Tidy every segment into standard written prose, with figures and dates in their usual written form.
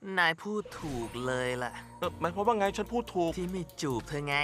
นายพูดถูกเลยล่ะ หมายความว่าไงฉันพูดถูก ที่ไม่จูบเธอไง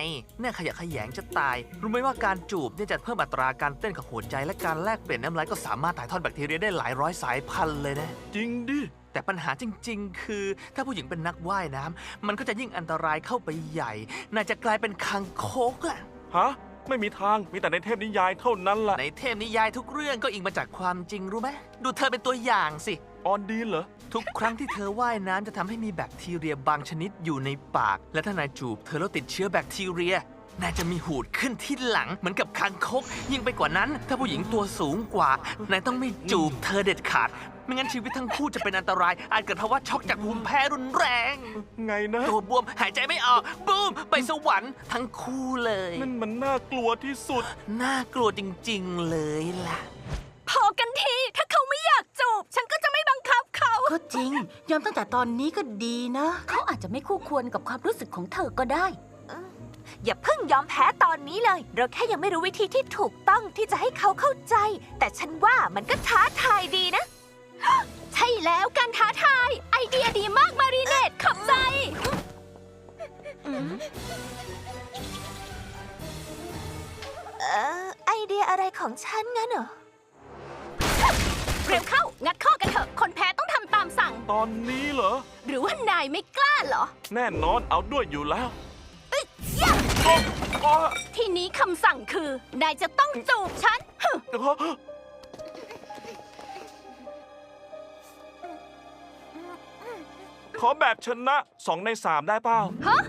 น่าขยะแขยงจะตาย รู้ไหมว่าการจูบเนี่ยจะเพิ่มอัตราการเต้นของหัวใจและการแลกเปลี่ยนน้ำลายก็สามารถถ่ายทอดแบคทีเรียได้หลายร้อยสายพันธุ์เลยนะ จริงดิ แต่ปัญหาจริงๆ คือถ้าผู้หญิงเป็นนักว่ายน้ำมันก็จะยิ่งอันตรายเข้าไปใหญ่ น่าจะกลายเป็นคางคกอะ ฮะ ไม่มีทาง มีแต่ในเทพนิยายเท่านั้นล่ะ ในเทพนิยายทุกเรื่องก็อิงมาจากความจริงรู้ไหมดูเธอเป็นตัวอย่างสิ ออนดีนเหรอ ทุกครั้งที่เธอว่ายน้ำจะทำให้มีแบคทีเรียบางชนิดอยู่ในปาก และถ้านายจูบเธอแล้วติดเชื้อแบคทีเรียนายจะมีหูดขึ้นที่หลังเหมือนกับคางคก ยิ่งไปกว่านั้น ถ้าผู้หญิงตัวสูงกว่านายต้องไม่จูบเธอเด็ดขาด ไม่งั้นชีวิตทั้งคู่จะเป็นอันตราย อาจเกิดภาวะช็อกจากภูมิแพ้รุนแรง ไงนะ ตัวบวมหายใจไม่ออกบูมไปสวรรค์ทั้งคู่เลย นั่นมันน่ากลัวที่สุด น่ากลัวจริงๆเลยล่ะ พอกันที ถ้าเขาไม่อยากจูบ ฉันก็จะไม่บังคับเขา ก็จริง ยอมตั้งแต่ตอนนี้ก็ดีนะ เขาอาจจะไม่คู่ควรกับความรู้สึกของเธอก็ได้อย่าเพิ่งยอมแพ้ตอนนี้เลย เราแค่ยังไม่รู้วิธีที่ถูกต้องที่จะให้เขาเข้าใจ แต่ฉันว่ามันก็ท้าทายดีนะ ใช่แล้วการท้าทาย ไอเดียดีมากมารีเนตขอบใจ ไอเดียอะไรของฉันงั้นเหรอ เร็วเข้า งัดข้อกันเถอะ คนแพ้ต้องทำตามสั่ง ตอนนี้เหรอ หรือว่านายไม่กล้าเหรอ แน่นอนเอาด้วยอยู่แล้ว ยะ อ๋อ ทีนี้คำสั่งคือ นายจะต้องจูบฉันฮึ อ๋อขอแบบชนะ2 ใน 3 ได้เปล่า ฮะ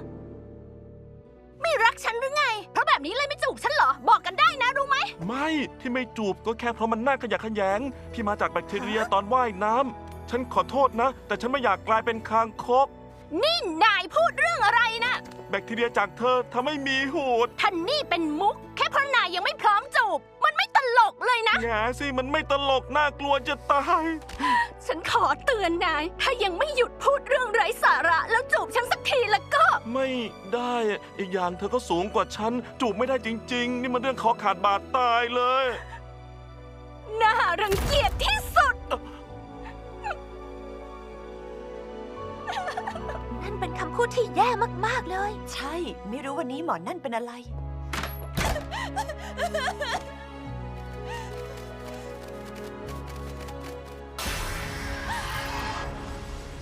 ไม่รักฉันหรือไง เพราะแบบนี้เลยไม่จูบฉันเหรอ บอกกันได้นะรู้ไหม ไม่ที่ไม่จูบก็แค่เพราะมันน่าขยะแขยง ที่มาจากแบคทีเรียตอนว่ายน้ำฉันขอโทษนะ แต่ฉันไม่อยากกลายเป็นคางคก นี่นายพูดเรื่องอะไรนะ แบคทีเรียจากเธอทำให้มีหูด ท่านนี่เป็นมุก แค่เพราะนายยังไม่พร้อมจูบ มันไม่ตลกเลยนะ แง่สิมันไม่ตลกน่ากลัวจะตาย ฉันขอเตือนนาย ถ้ายังไม่หยุดพูดเรื่องไร้สาระ แล้วจูบฉันสักทีแล้วก็ ไม่ได้อีกอย่างเธอก็สูงกว่าฉัน จูบไม่ได้จริง ๆ นี่มันเรื่องคอขาดบาดตายเลย น่ารังเกียจที่สุด นั่นเป็นคำพูดที่แย่มากๆเลย ใช่ ไม่รู้วันนี้หมอนั่นเป็นอะไร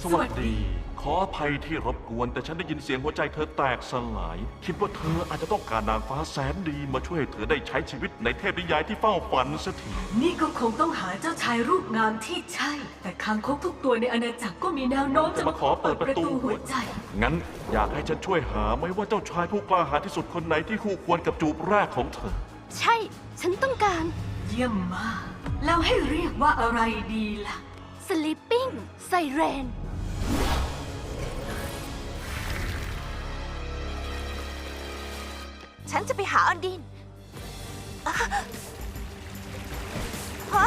สวัสดี ขออภัยที่รบกวน แต่ฉันได้ยินเสียงหัวใจเธอแตกสลาย คิดว่าเธออาจจะต้องการนางฟ้าแสนดีมาช่วยให้เธอได้ใช้ชีวิตในเทพนิยายที่เฝ้าฝันสักที นี่ก็คงต้องหาเจ้าชายรูปงามที่ใช่ แต่คางคกทุกตัวในอาณาจักรก็มีแนวโน้มจะมาขอเปิดประตูหัวใจ งั้นอยากให้ฉันช่วยหาไหมว่าเจ้าชายผู้กล้าหาญที่สุดคนไหนที่คู่ควรกับจูบแรกของเธอ ใช่ ฉันต้องการ เยี่ยมมาก แล้วให้เรียกว่าอะไรดีล่ะ sleeping siren ฉันจะไปหาออนดินฮะ